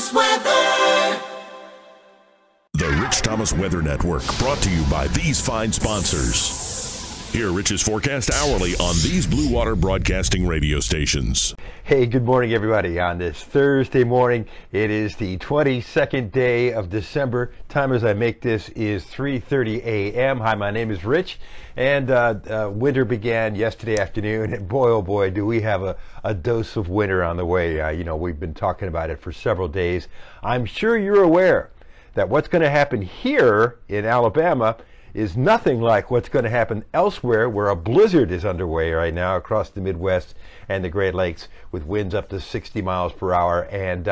Thomas Weather. The Rich Thomas Weather Network, brought to you by these fine sponsors. Hear Rich's forecast hourly on these Blue Water Broadcasting radio stations. Hey, good morning, everybody. On this Thursday morning, it is the 22nd day of December. Time as I make this is 3:30 a.m. Hi, my name is Rich, and winter began yesterday afternoon, and boy, oh boy, do we have a dose of winter on the way. We've been talking about it for several days. I'm sure you're aware that what's going to happen here in Alabama is nothing like what's going to happen elsewhere, where a blizzard is underway right now across the Midwest and the Great Lakes with winds up to 60 miles per hour. And,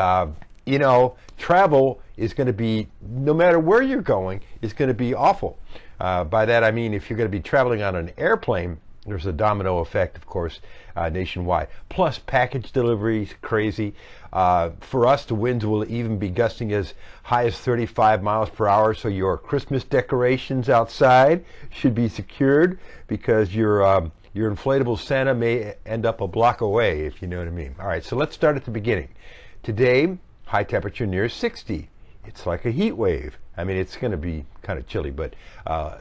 travel is going to be, no matter where you're going, is going to be awful. By that I mean, if you're going to be traveling on an airplane, there's a domino effect, of course, nationwide. Plus, package deliveries, crazy. For us, the winds will even be gusting as high as 35 miles per hour, so your Christmas decorations outside should be secured, because your inflatable Santa may end up a block away, if you know what I mean. All right, so let's start at the beginning. Today, high temperature near 60. It's like a heat wave. I mean, it's going to be kind of chilly, but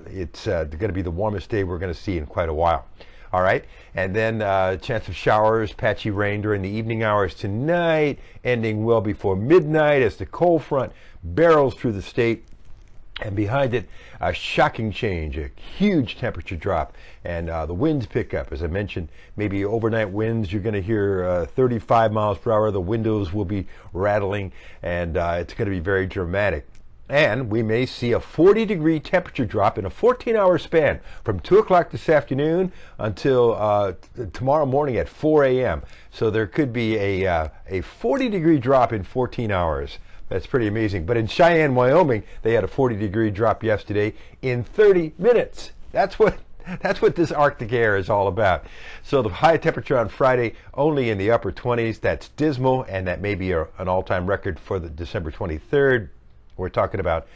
it's going to be the warmest day we're going to see in quite a while. All right, and then chance of showers, patchy rain during the evening hours tonight, ending well before midnight as the cold front barrels through the state. And behind it, a shocking change, a huge temperature drop, and the winds pick up. As I mentioned, maybe overnight winds, you're going to hear 35 miles per hour. The windows will be rattling, and it's going to be very dramatic. And we may see a 40-degree temperature drop in a 14-hour span from 2 o'clock this afternoon until tomorrow morning at 4 a.m. So there could be a 40-degree drop in 14 hours. That's pretty amazing. But in Cheyenne, Wyoming, they had a 40-degree drop yesterday in 30 minutes. That's what this Arctic air is all about. So the high temperature on Friday only in the upper 20s. That's dismal, and that may be an all-time record for the December 23rd. We're talking about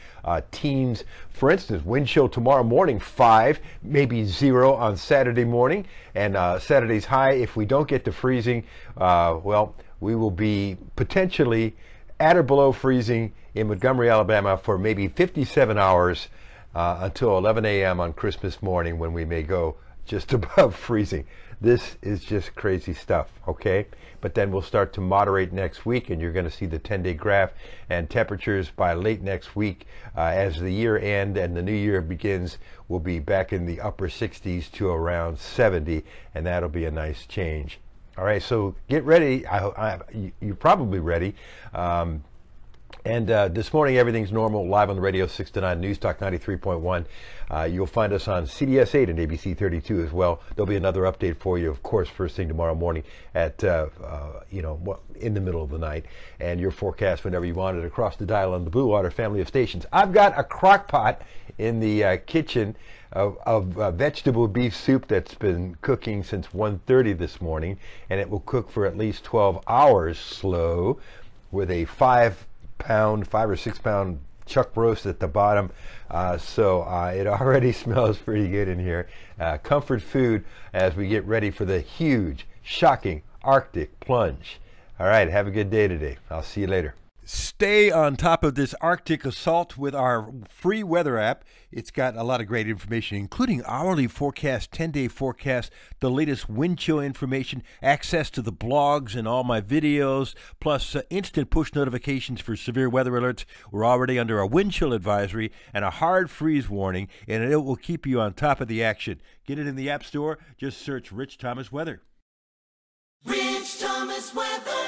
teens. For instance, wind chill tomorrow morning, 5, maybe 0 on Saturday morning. And Saturday's high, if we don't get to freezing, we will be potentially at or below freezing in Montgomery, Alabama for maybe 57 hours until 11 a.m. on Christmas morning, when we may go just above freezing. This is just crazy stuff, okay? But then we'll start to moderate next week, and you're going to see the 10-day graph, and temperatures by late next week as the year ends and the new year begins will be back in the upper 60s to around 70, and that'll be a nice change. All right, so get ready. You're probably ready. And this morning, everything's normal, live on the radio, 6 to 9, News Talk 93.1. You'll find us on CBS 8 and ABC 32 as well. There'll be another update for you, of course, first thing tomorrow morning at, in the middle of the night. And your forecast whenever you want it across the dial on the Blue Water family of stations. I've got a crock pot in the kitchen of vegetable beef soup that's been cooking since 1:30 this morning. And it will cook for at least 12 hours slow with a 5 or 6 pound chuck roast at the bottom. So it already smells pretty good in here. Comfort food as we get ready for the huge, shocking Arctic plunge. All right, have a good day today. I'll see you later. Stay on top of this Arctic assault with our free weather app. It's got a lot of great information, including hourly forecast, 10-day forecast, the latest wind chill information, access to the blogs and all my videos, plus instant push notifications for severe weather alerts. We're already under a wind chill advisory and a hard freeze warning, and it will keep you on top of the action. Get it in the App Store. Just search Rich Thomas Weather. Rich Thomas Weather.